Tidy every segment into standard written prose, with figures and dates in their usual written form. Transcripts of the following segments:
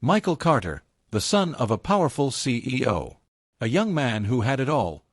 Michael Carter, the son of a powerful CEO. A young man who had it all,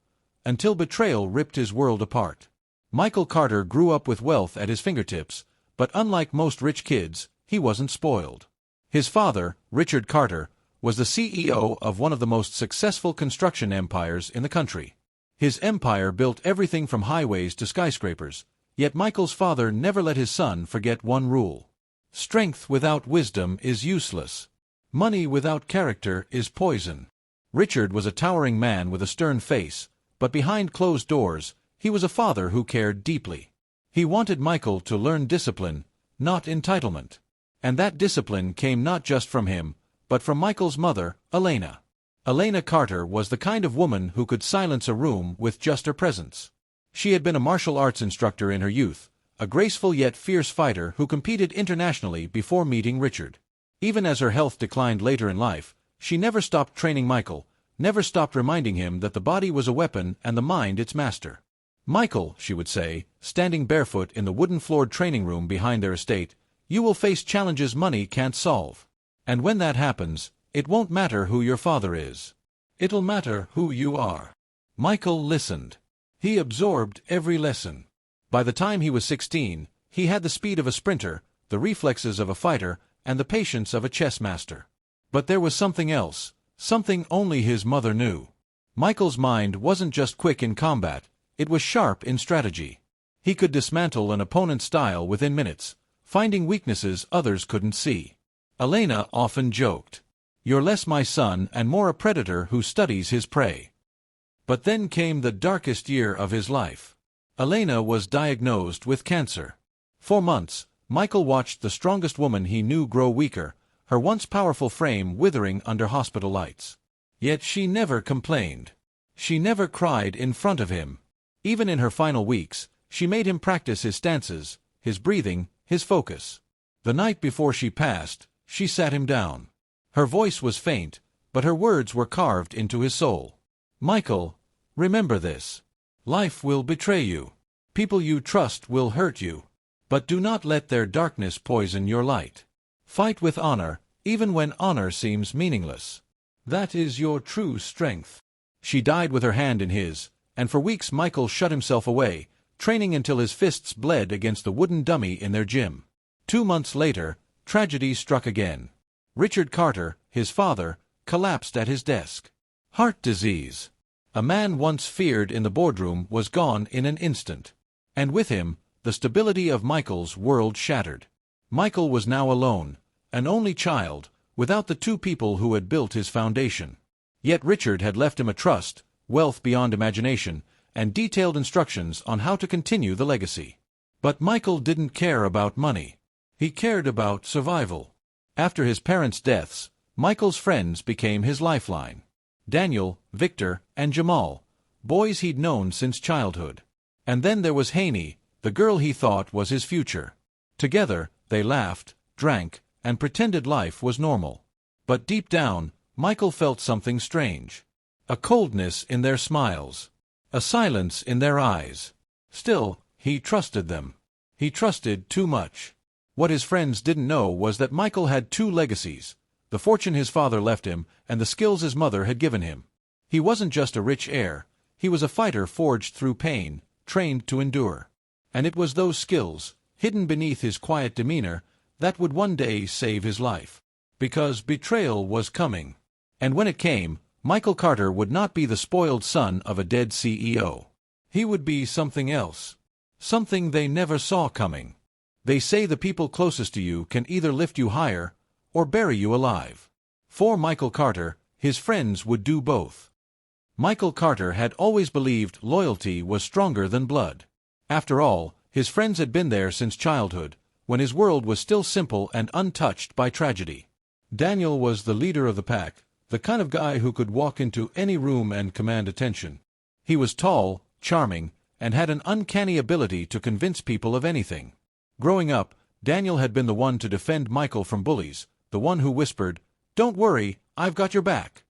until betrayal ripped his world apart. Michael Carter grew up with wealth at his fingertips, but unlike most rich kids, he wasn't spoiled. His father, Richard Carter, was the CEO of one of the most successful construction empires in the country. His empire built everything from highways to skyscrapers, yet Michael's father never let his son forget one rule. Strength without wisdom is useless. Money without character is poison. Richard was a towering man with a stern face, but behind closed doors, he was a father who cared deeply. He wanted Michael to learn discipline, not entitlement. And that discipline came not just from him, but from Michael's mother, Elena. Elena Carter was the kind of woman who could silence a room with just her presence. She had been a martial arts instructor in her youth, a graceful yet fierce fighter who competed internationally before meeting Richard. Even as her health declined later in life, she never stopped training Michael, never stopped reminding him that the body was a weapon and the mind its master. "Michael," she would say, standing barefoot in the wooden-floored training room behind their estate, "you will face challenges money can't solve. And when that happens, it won't matter who your father is. It'll matter who you are." Michael listened. He absorbed every lesson. By the time he was 16, he had the speed of a sprinter, the reflexes of a fighter, and the patience of a chess master. But there was something else, something only his mother knew. Michael's mind wasn't just quick in combat, it was sharp in strategy. He could dismantle an opponent's style within minutes, finding weaknesses others couldn't see. Elena often joked, "You're less my son and more a predator who studies his prey." But then came the darkest year of his life. Elena was diagnosed with cancer. For months, Michael watched the strongest woman he knew grow weaker, her once powerful frame withering under hospital lights. Yet she never complained. She never cried in front of him. Even in her final weeks, she made him practice his stances, his breathing, his focus. The night before she passed, she sat him down. Her voice was faint, but her words were carved into his soul. "Michael, remember this. Life will betray you. People you trust will hurt you. But do not let their darkness poison your light. Fight with honor, even when honor seems meaningless. That is your true strength." She died with her hand in his, and for weeks Michael shut himself away, training until his fists bled against the wooden dummy in their gym. 2 months later, tragedy struck again. Richard Carter, his father, collapsed at his desk. Heart disease. A man once feared in the boardroom was gone in an instant. And with him, the stability of Michael's world shattered. Michael was now alone, an only child, without the two people who had built his foundation. Yet Richard had left him a trust, wealth beyond imagination, and detailed instructions on how to continue the legacy. But Michael didn't care about money. He cared about survival. After his parents' deaths, Michael's friends became his lifeline. Daniel, Victor, and Jamal, boys he'd known since childhood. And then there was Haney, the girl he thought was his future. Together, they laughed, drank, and pretended life was normal. But deep down, Michael felt something strange. A coldness in their smiles. A silence in their eyes. Still, he trusted them. He trusted too much. What his friends didn't know was that Michael had two legacies: the fortune his father left him and the skills his mother had given him. He wasn't just a rich heir, he was a fighter forged through pain, trained to endure. And it was those skills, hidden beneath his quiet demeanor, that would one day save his life. Because betrayal was coming. And when it came, Michael Carter would not be the spoiled son of a dead CEO. He would be something else. Something they never saw coming. They say the people closest to you can either lift you higher or bury you alive. For Michael Carter, his friends would do both. Michael Carter had always believed loyalty was stronger than blood. After all, his friends had been there since childhood, when his world was still simple and untouched by tragedy. Daniel was the leader of the pack, the kind of guy who could walk into any room and command attention. He was tall, charming, and had an uncanny ability to convince people of anything. Growing up, Daniel had been the one to defend Michael from bullies, the one who whispered, "Don't worry, I've got your back."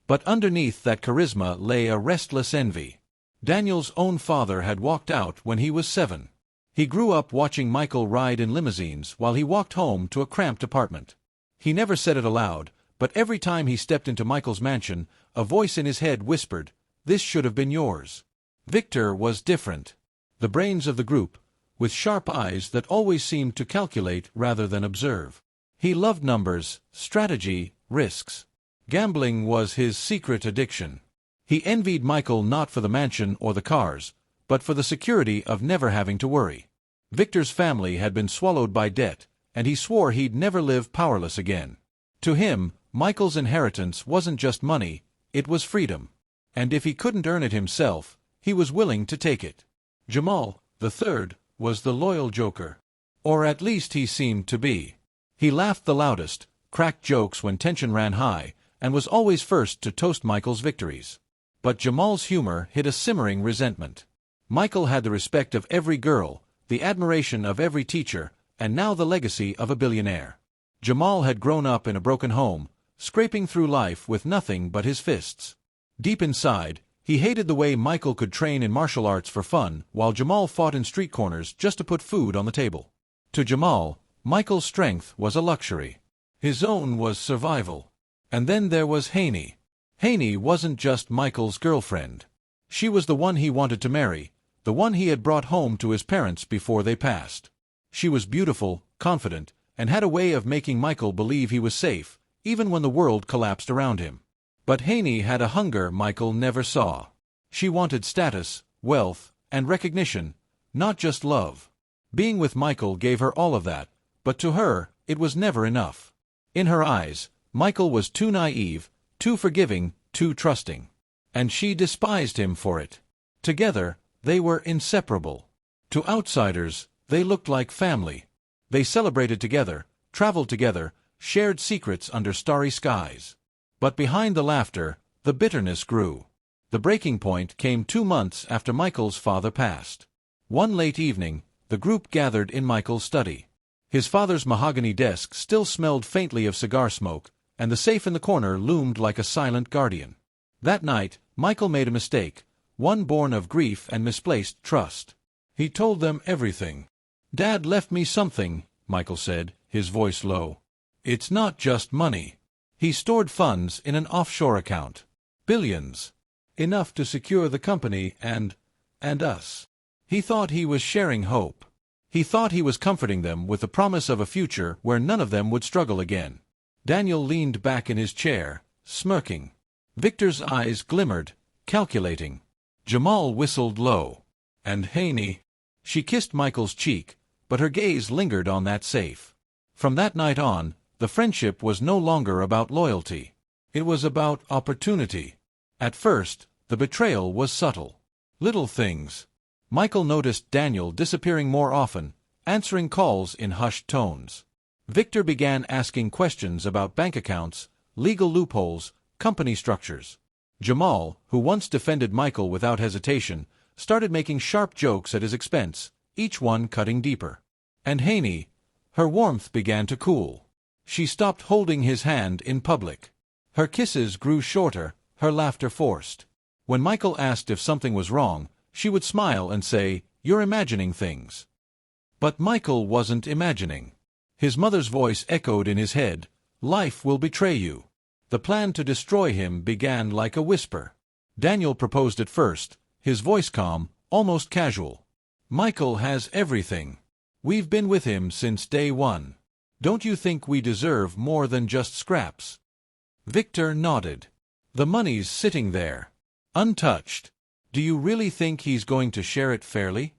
But underneath that charisma lay a restless envy. Daniel's own father had walked out when he was 7. He grew up watching Michael ride in limousines while he walked home to a cramped apartment. He never said it aloud, but every time he stepped into Michael's mansion, a voice in his head whispered, "This should have been yours." Victor was different. The brains of the group, with sharp eyes that always seemed to calculate rather than observe. He loved numbers, strategy, risks. Gambling was his secret addiction. He envied Michael not for the mansion or the cars, but for the security of never having to worry. Victor's family had been swallowed by debt, and he swore he'd never live powerless again. To him, Michael's inheritance wasn't just money, it was freedom. And if he couldn't earn it himself, he was willing to take it. Jamal, the third, was the loyal joker. Or at least he seemed to be. He laughed the loudest, cracked jokes when tension ran high, and was always first to toast Michael's victories. But Jamal's humor hid a simmering resentment. Michael had the respect of every girl, the admiration of every teacher, and now the legacy of a billionaire. Jamal had grown up in a broken home, scraping through life with nothing but his fists. Deep inside, he hated the way Michael could train in martial arts for fun while Jamal fought in street corners just to put food on the table. To Jamal, Michael's strength was a luxury. His own was survival. And then there was Haney. Haney wasn't just Michael's girlfriend. She was the one he wanted to marry, the one he had brought home to his parents before they passed. She was beautiful, confident, and had a way of making Michael believe he was safe, even when the world collapsed around him. But Haney had a hunger Michael never saw. She wanted status, wealth, and recognition, not just love. Being with Michael gave her all of that, but to her, it was never enough. In her eyes, Michael was too naive, too forgiving, too trusting. And she despised him for it. Together, they were inseparable. To outsiders, they looked like family. They celebrated together, traveled together, shared secrets under starry skies. But behind the laughter, the bitterness grew. The breaking point came 2 months after Michael's father passed. One late evening, the group gathered in Michael's study. His father's mahogany desk still smelled faintly of cigar smoke, and the safe in the corner loomed like a silent guardian. That night, Michael made a mistake, one born of grief and misplaced trust. He told them everything. "Dad left me something," Michael said, his voice low. "It's not just money. He stored funds in an offshore account. Billions. Enough to secure the company and us." He thought he was sharing hope. He thought he was comforting them with the promise of a future where none of them would struggle again. Daniel leaned back in his chair, smirking. Victor's eyes glimmered, calculating. Jamal whistled low. And Haney. She kissed Michael's cheek, but her gaze lingered on that safe. From that night on, the friendship was no longer about loyalty. It was about opportunity. At first, the betrayal was subtle. Little things. Michael noticed Daniel disappearing more often, answering calls in hushed tones. Victor began asking questions about bank accounts, legal loopholes, company structures. Jamal, who once defended Michael without hesitation, started making sharp jokes at his expense, each one cutting deeper. And Haney, her warmth began to cool. She stopped holding his hand in public. Her kisses grew shorter, her laughter forced. When Michael asked if something was wrong, she would smile and say, "You're imagining things." But Michael wasn't imagining. His mother's voice echoed in his head, "Life will betray you." The plan to destroy him began like a whisper. Daniel proposed it first, his voice calm, almost casual. "Michael has everything. We've been with him since day one. Don't you think we deserve more than just scraps?" Victor nodded. "The money's sitting there, untouched. Do you really think he's going to share it fairly?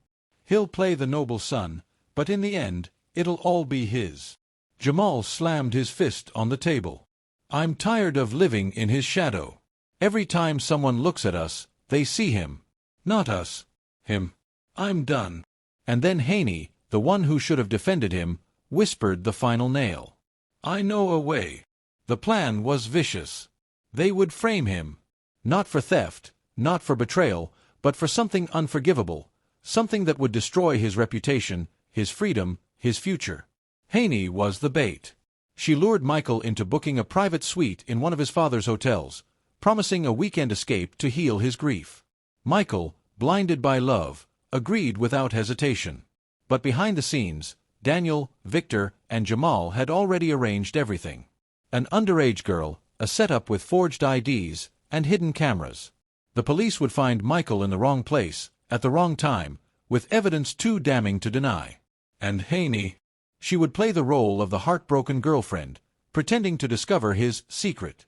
He'll play the noble son, but in the end, it'll all be his." Jamal slammed his fist on the table. "I'm tired of living in his shadow. Every time someone looks at us, they see him. Not us. Him. I'm done." And then Haney, the one who should have defended him, whispered the final nail. "I know a way." The plan was vicious. They would frame him. Not for theft, not for betrayal, but for something unforgivable, something that would destroy his reputation, his freedom, his future. Haney was the bait. She lured Michael into booking a private suite in one of his father's hotels, promising a weekend escape to heal his grief. Michael, blinded by love, agreed without hesitation. But behind the scenes, Daniel, Victor, and Jamal had already arranged everything. An underage girl, a setup with forged IDs, and hidden cameras. The police would find Michael in the wrong place, at the wrong time, with evidence too damning to deny. And Haney, she would play the role of the heartbroken girlfriend, pretending to discover his secret.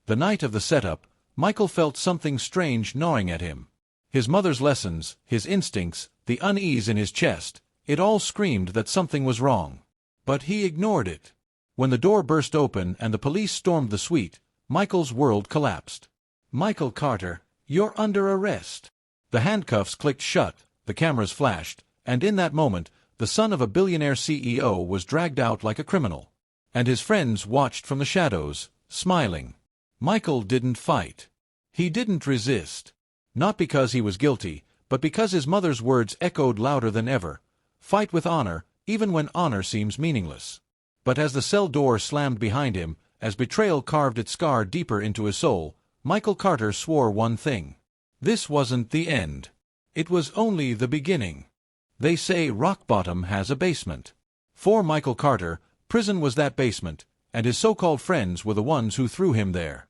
The night of the setup, Michael felt something strange gnawing at him. His mother's lessons, his instincts, the unease in his chest, it all screamed that something was wrong. But he ignored it. When the door burst open and the police stormed the suite, Michael's world collapsed. "Michael Carter, you're under arrest." The handcuffs clicked shut, the cameras flashed, and in that moment, the son of a billionaire CEO was dragged out like a criminal. And his friends watched from the shadows, smiling. Michael didn't fight. He didn't resist. Not because he was guilty, but because his mother's words echoed louder than ever. Fight with honor, even when honor seems meaningless. But as the cell door slammed behind him, as betrayal carved its scar deeper into his soul, Michael Carter swore one thing. This wasn't the end. It was only the beginning. They say rock bottom has a basement. For Michael Carter, prison was that basement, and his so-called friends were the ones who threw him there.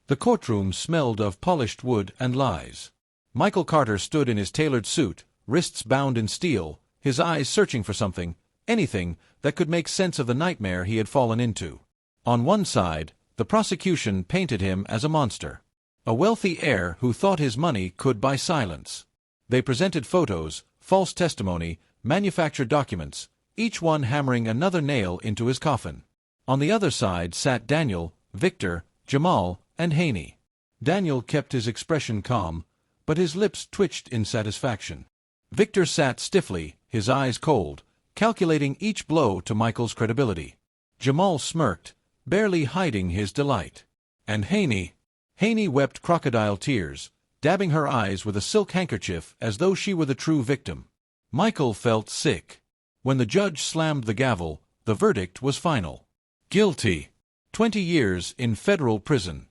The courtroom smelled of polished wood and lies. Michael Carter stood in his tailored suit, wrists bound in steel, his eyes searching for something, anything, that could make sense of the nightmare he had fallen into. On one side, the prosecution painted him as a monster. A wealthy heir who thought his money could buy silence. They presented photos, false testimony, manufactured documents, each one hammering another nail into his coffin. On the other side sat Daniel, Victor, Jamal, and Haney. Daniel kept his expression calm, but his lips twitched in satisfaction. Victor sat stiffly, his eyes cold, calculating each blow to Michael's credibility. Jamal smirked, barely hiding his delight. And Haney wept crocodile tears, dabbing her eyes with a silk handkerchief as though she were the true victim. Michael felt sick. When the judge slammed the gavel, the verdict was final. Guilty. 20 years in federal prison.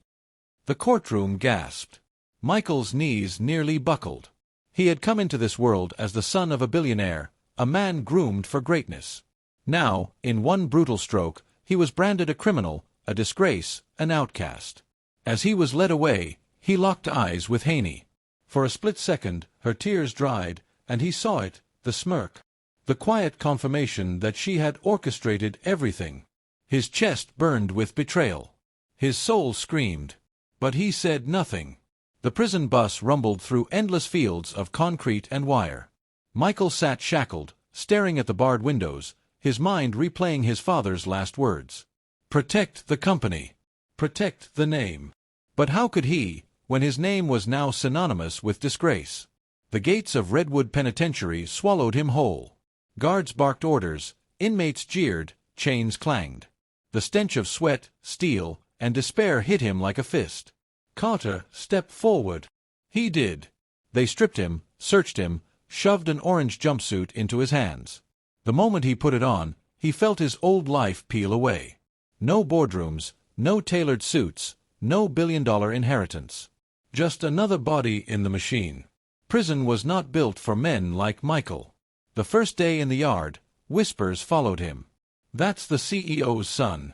The courtroom gasped. Michael's knees nearly buckled. He had come into this world as the son of a billionaire, a man groomed for greatness. Now, in one brutal stroke, he was branded a criminal, a disgrace, an outcast. As he was led away, he locked eyes with Haney. For a split second, her tears dried, and he saw it, the smirk. The quiet confirmation that she had orchestrated everything. His chest burned with betrayal. His soul screamed. But he said nothing. The prison bus rumbled through endless fields of concrete and wire. Michael sat shackled, staring at the barred windows, his mind replaying his father's last words. Protect the company. Protect the name. But how could he, when his name was now synonymous with disgrace? The gates of Redwood Penitentiary swallowed him whole. Guards barked orders, inmates jeered, chains clanged. The stench of sweat, steel, and despair hit him like a fist. Carter stepped forward. He did. They stripped him, searched him, shoved an orange jumpsuit into his hands. The moment he put it on, he felt his old life peel away. No boardrooms, no tailored suits, no billion-dollar inheritance. Just another body in the machine. Prison was not built for men like Michael. The first day in the yard, whispers followed him. That's the CEO's son.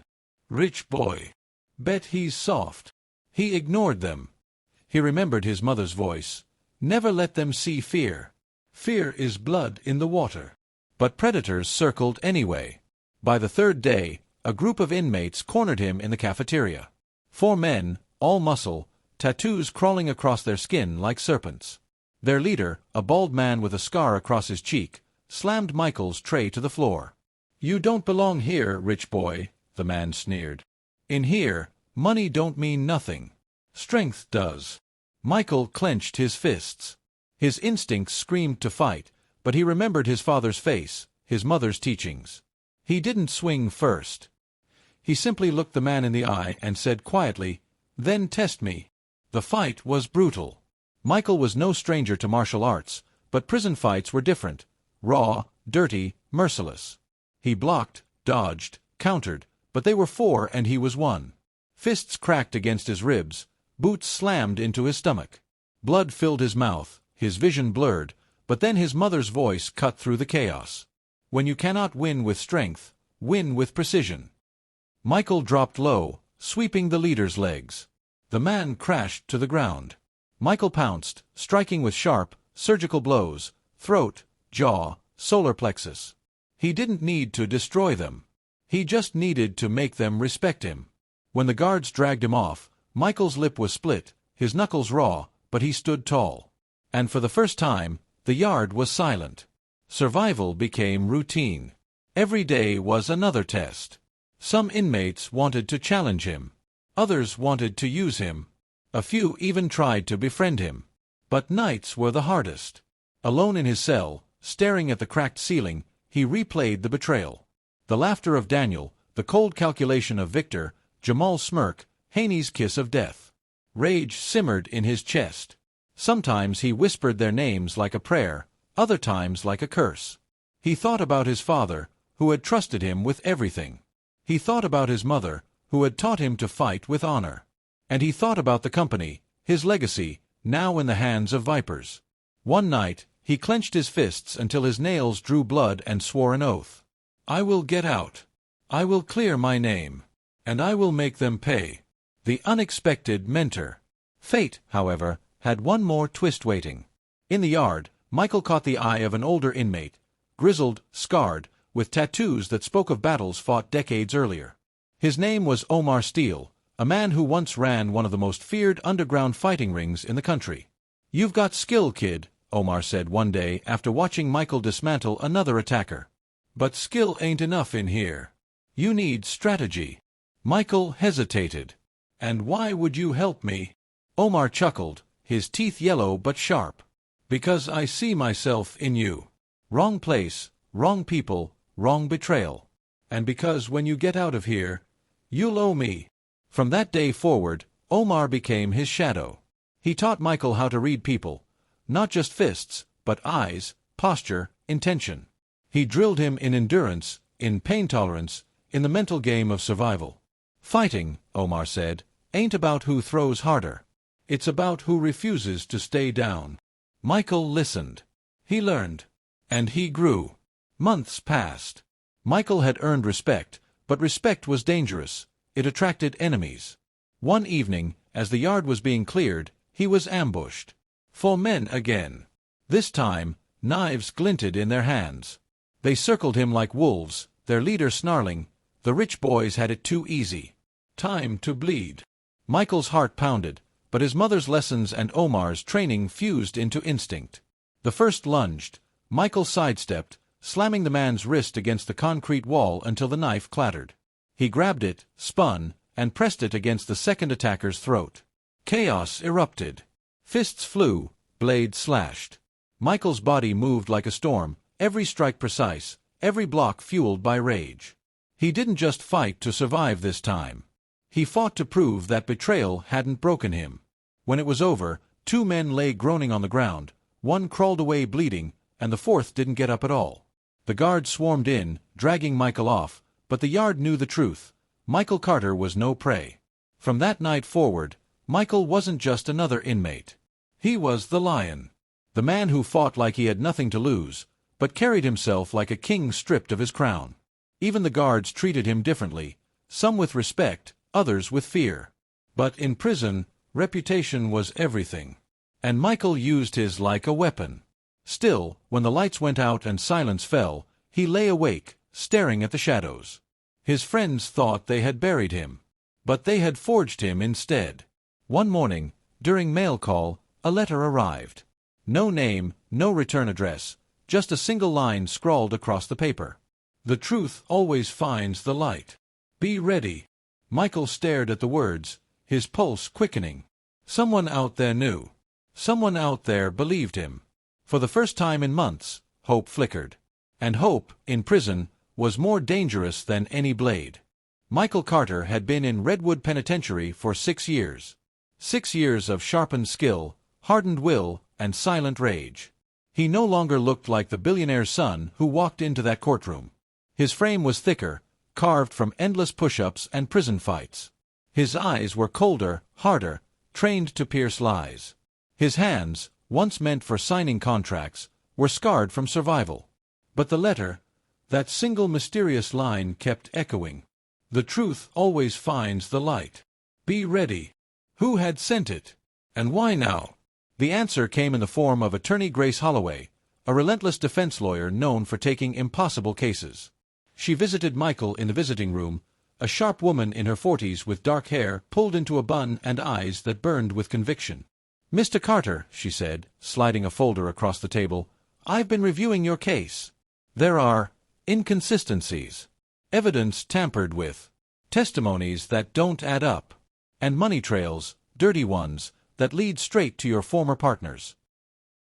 Rich boy. Bet he's soft. He ignored them. He remembered his mother's voice. Never let them see fear. Fear is blood in the water. But predators circled anyway. By the third day, a group of inmates cornered him in the cafeteria. 4 men, all muscle, tattoos crawling across their skin like serpents. Their leader, a bald man with a scar across his cheek, slammed Michael's tray to the floor. "You don't belong here, rich boy," the man sneered. "In here, money don't mean nothing. Strength does." Michael clenched his fists. His instincts screamed to fight, but he remembered his father's face, his mother's teachings. He didn't swing first. He simply looked the man in the eye and said quietly, "Then test me." The fight was brutal. Michael was no stranger to martial arts, but prison fights were different. Raw, dirty, merciless. He blocked, dodged, countered, but they were 4 and he was 1. Fists cracked against his ribs, boots slammed into his stomach. Blood filled his mouth, his vision blurred, but then his mother's voice cut through the chaos. "When you cannot win with strength, win with precision." Michael dropped low, sweeping the leader's legs. The man crashed to the ground. Michael pounced, striking with sharp, surgical blows, throat, jaw, solar plexus. He didn't need to destroy them. He just needed to make them respect him. When the guards dragged him off, Michael's lip was split, his knuckles raw, but he stood tall. And for the first time, the yard was silent. Survival became routine. Every day was another test. Some inmates wanted to challenge him. Others wanted to use him. A few even tried to befriend him. But nights were the hardest. Alone in his cell, staring at the cracked ceiling, he replayed the betrayal. The laughter of Daniel, the cold calculation of Victor, Jamal's smirk, Haney's kiss of death. Rage simmered in his chest. Sometimes he whispered their names like a prayer, other times like a curse. He thought about his father, who had trusted him with everything. He thought about his mother, who had taught him to fight with honor. And he thought about the company, his legacy, now in the hands of vipers. One night, he clenched his fists until his nails drew blood and swore an oath. "I will get out. I will clear my name. And I will make them pay." The unexpected mentor. Fate, however, had one more twist waiting. In the yard, Michael caught the eye of an older inmate, grizzled, scarred, with tattoos that spoke of battles fought decades earlier. His name was Omar Steele, a man who once ran one of the most feared underground fighting rings in the country. "You've got skill, kid," Omar said one day after watching Michael dismantle another attacker. "But skill ain't enough in here. You need strategy." Michael hesitated. "And why would you help me?" Omar chuckled, his teeth yellow but sharp. "Because I see myself in you. Wrong place, wrong people, wrong betrayal. And because when you get out of here, you'll owe me." From that day forward, Omar became his shadow. He taught Michael how to read people, not just fists, but eyes, posture, intention. He drilled him in endurance, in pain tolerance, in the mental game of survival. "Fighting," Omar said, "ain't about who throws harder. It's about who refuses to stay down." Michael listened. He learned. And he grew. Months passed. Michael had earned respect, but respect was dangerous. It attracted enemies. One evening, as the yard was being cleared, he was ambushed. 4 men again. This time, knives glinted in their hands. They circled him like wolves, their leader snarling, "The rich boys had it too easy. Time to bleed." Michael's heart pounded, but his mother's lessons and Omar's training fused into instinct. The first lunged. Michael sidestepped, slamming the man's wrist against the concrete wall until the knife clattered. He grabbed it, spun, and pressed it against the second attacker's throat. Chaos erupted. Fists flew, blades slashed. Michael's body moved like a storm, every strike precise, every block fueled by rage. He didn't just fight to survive this time. He fought to prove that betrayal hadn't broken him. When it was over, 2 men lay groaning on the ground, one crawled away bleeding, and the fourth didn't get up at all. The guards swarmed in, dragging Michael off, but the yard knew the truth. Michael Carter was no prey. From that night forward, Michael wasn't just another inmate. He was the lion. The man who fought like he had nothing to lose, but carried himself like a king stripped of his crown. Even the guards treated him differently, some with respect, others with fear. But in prison, reputation was everything. And Michael used his like a weapon. Still, when the lights went out and silence fell, he lay awake, staring at the shadows. His friends thought they had buried him. But they had forged him instead. One morning, during mail call, a letter arrived. No name, no return address, just a single line scrawled across the paper. "The truth always finds the light. Be ready." Michael stared at the words, his pulse quickening. Someone out there knew. Someone out there believed him. For the first time in months, hope flickered. And hope, in prison, was more dangerous than any blade. Michael Carter had been in Redwood Penitentiary for 6 years. 6 years of sharpened skill, hardened will, and silent rage. He no longer looked like the billionaire's son who walked into that courtroom. His frame was thicker, carved from endless push-ups and prison fights. His eyes were colder, harder, trained to pierce lies. His hands, once meant for signing contracts, were scarred from survival. But the letter, that single mysterious line kept echoing. The truth always finds the light. Be ready. Who had sent it? And why now? The answer came in the form of attorney Grace Holloway, a relentless defense lawyer known for taking impossible cases. She visited Michael in the visiting room, a sharp woman in her 40s with dark hair pulled into a bun and eyes that burned with conviction. "Mr. Carter," she said, sliding a folder across the table, "I've been reviewing your case. There are inconsistencies, evidence tampered with, testimonies that don't add up, and money trails, dirty ones, that lead straight to your former partners."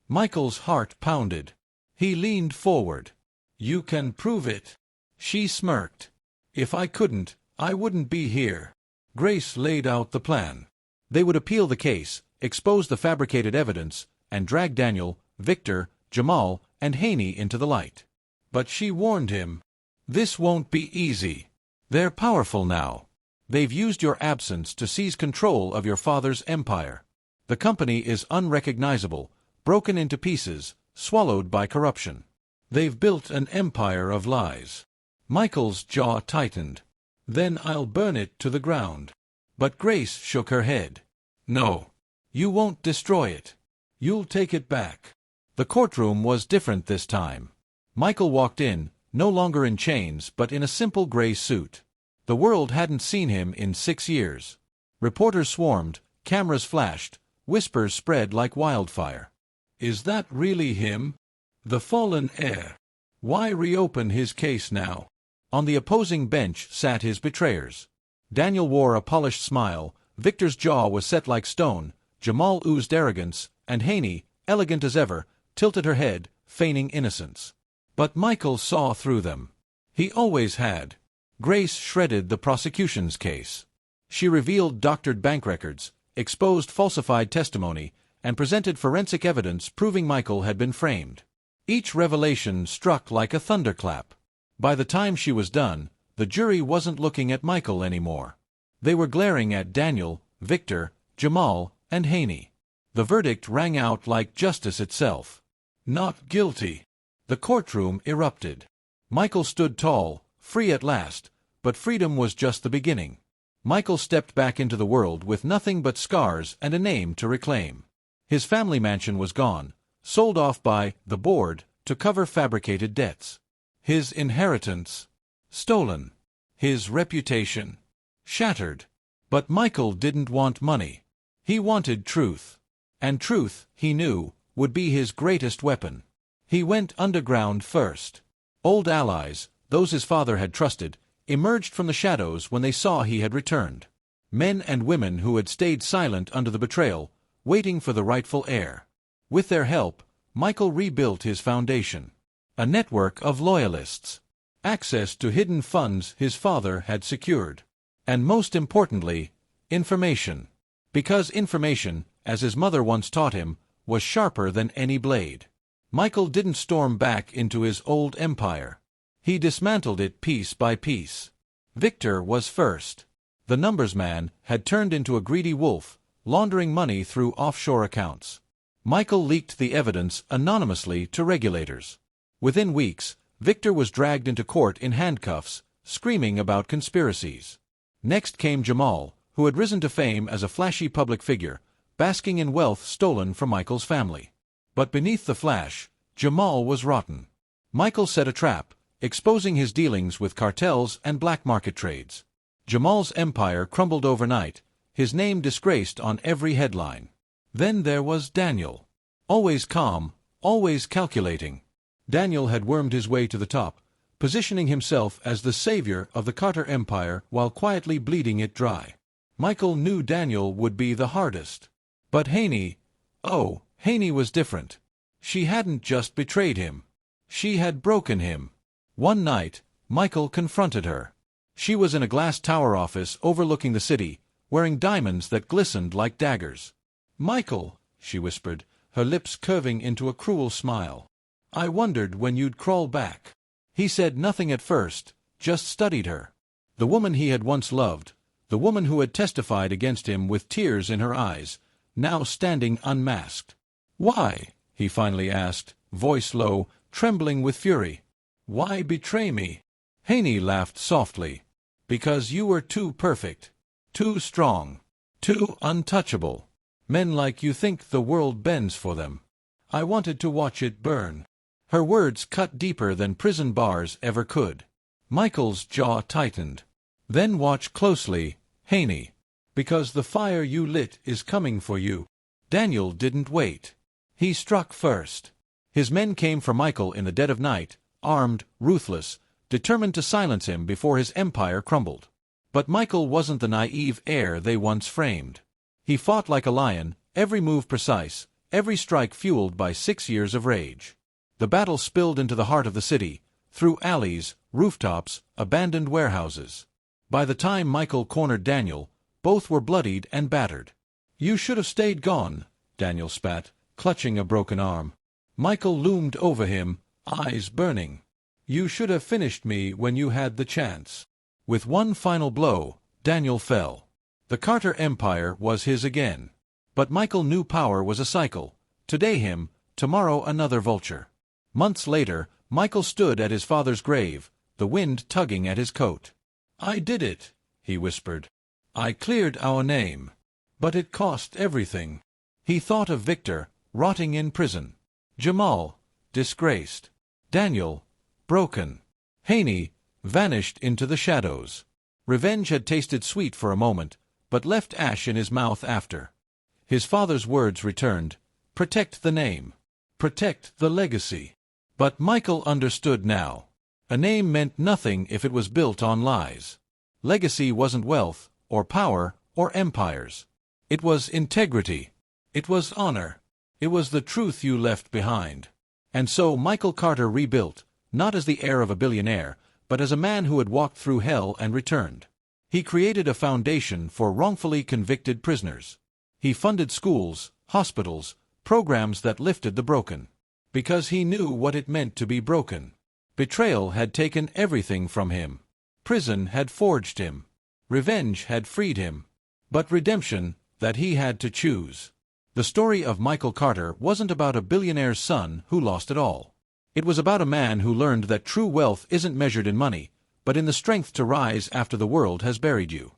Michael's heart pounded. He leaned forward. "You can prove it." She smirked. "If I couldn't, I wouldn't be here." Grace laid out the plan. They would appeal the case, expose the fabricated evidence, and drag Daniel, Victor, Jamal, and Haney into the light. But she warned him, "This won't be easy. They're powerful now. They've used your absence to seize control of your father's empire. The company is unrecognizable, broken into pieces, swallowed by corruption. They've built an empire of lies." Michael's jaw tightened. "Then I'll burn it to the ground." But Grace shook her head. "No. You won't destroy it. You'll take it back." The courtroom was different this time. Michael walked in, no longer in chains but in a simple gray suit. The world hadn't seen him in 6 years. Reporters swarmed, cameras flashed, whispers spread like wildfire. "Is that really him? The fallen heir? Why reopen his case now?" On the opposing bench sat his betrayers. Daniel wore a polished smile, Victor's jaw was set like stone, Jamal oozed arrogance, and Haney, elegant as ever, tilted her head, feigning innocence. But Michael saw through them. He always had. Grace shredded the prosecution's case. She revealed doctored bank records, exposed falsified testimony, and presented forensic evidence proving Michael had been framed. Each revelation struck like a thunderclap. By the time she was done, the jury wasn't looking at Michael anymore. They were glaring at Daniel, Victor, Jamal, and Haney. The verdict rang out like justice itself. "Not guilty." The courtroom erupted. Michael stood tall, free at last, but freedom was just the beginning. Michael stepped back into the world with nothing but scars and a name to reclaim. His family mansion was gone, sold off by the board to cover fabricated debts. His inheritance stolen. His reputation shattered. But Michael didn't want money. He wanted truth. And truth, he knew, would be his greatest weapon. He went underground first. Old allies, those his father had trusted, emerged from the shadows when they saw he had returned. Men and women who had stayed silent under the betrayal, waiting for the rightful heir. With their help, Michael rebuilt his foundation. A network of loyalists. Access to hidden funds his father had secured. And most importantly, information. Because information, as his mother once taught him, was sharper than any blade. Michael didn't storm back into his old empire. He dismantled it piece by piece. Victor was first. The numbers man had turned into a greedy wolf, laundering money through offshore accounts. Michael leaked the evidence anonymously to regulators. Within weeks, Victor was dragged into court in handcuffs, screaming about conspiracies. Next came Jamal, who had risen to fame as a flashy public figure, basking in wealth stolen from Michael's family. But beneath the flash, Jamal was rotten. Michael set a trap, exposing his dealings with cartels and black market trades. Jamal's empire crumbled overnight, his name disgraced on every headline. Then there was Daniel. Always calm, always calculating. Daniel had wormed his way to the top, positioning himself as the savior of the Carter Empire while quietly bleeding it dry. Michael knew Daniel would be the hardest. But Haney, oh, Haney was different. She hadn't just betrayed him. She had broken him. One night, Michael confronted her. She was in a glass tower office overlooking the city, wearing diamonds that glistened like daggers. "Michael," she whispered, her lips curving into a cruel smile. "I wondered when you'd crawl back." He said nothing at first, just studied her. The woman he had once loved, the woman who had testified against him with tears in her eyes, now standing unmasked. "Why?" he finally asked, voice low, trembling with fury. "Why betray me?" Haney laughed softly. Because you were too perfect, too strong, too untouchable. Men like you think the world bends for them. I wanted to watch it burn." Her words cut deeper than prison bars ever could. Michael's jaw tightened. "Then watch closely, Haney. Because the fire you lit is coming for you." Daniel didn't wait. He struck first. His men came for Michael in the dead of night, armed, ruthless, determined to silence him before his empire crumbled. But Michael wasn't the naive heir they once framed. He fought like a lion, every move precise, every strike fueled by 6 years of rage. The battle spilled into the heart of the city, through alleys, rooftops, abandoned warehouses. By the time Michael cornered Daniel, both were bloodied and battered. "You should have stayed gone," Daniel spat, clutching a broken arm. Michael loomed over him, eyes burning. "You should have finished me when you had the chance." With one final blow, Daniel fell. The Carter Empire was his again. But Michael knew power was a cycle. Today him, tomorrow another vulture. Months later, Michael stood at his father's grave, the wind tugging at his coat. "I did it," he whispered. "I cleared our name. But it cost everything." He thought of Victor, rotting in prison. Jamal, disgraced. Daniel, broken. Haney, vanished into the shadows. Revenge had tasted sweet for a moment, but left ash in his mouth after. His father's words returned, "Protect the name. Protect the legacy." But Michael understood now. A name meant nothing if it was built on lies. Legacy wasn't wealth, or power, or empires. It was integrity. It was honor. It was the truth you left behind. And so Michael Carter rebuilt, not as the heir of a billionaire, but as a man who had walked through hell and returned. He created a foundation for wrongfully convicted prisoners. He funded schools, hospitals, programs that lifted the broken. Because he knew what it meant to be broken. Betrayal had taken everything from him. Prison had forged him. Revenge had freed him. But redemption, that he had to choose. The story of Michael Carter wasn't about a billionaire's son who lost it all. It was about a man who learned that true wealth isn't measured in money, but in the strength to rise after the world has buried you.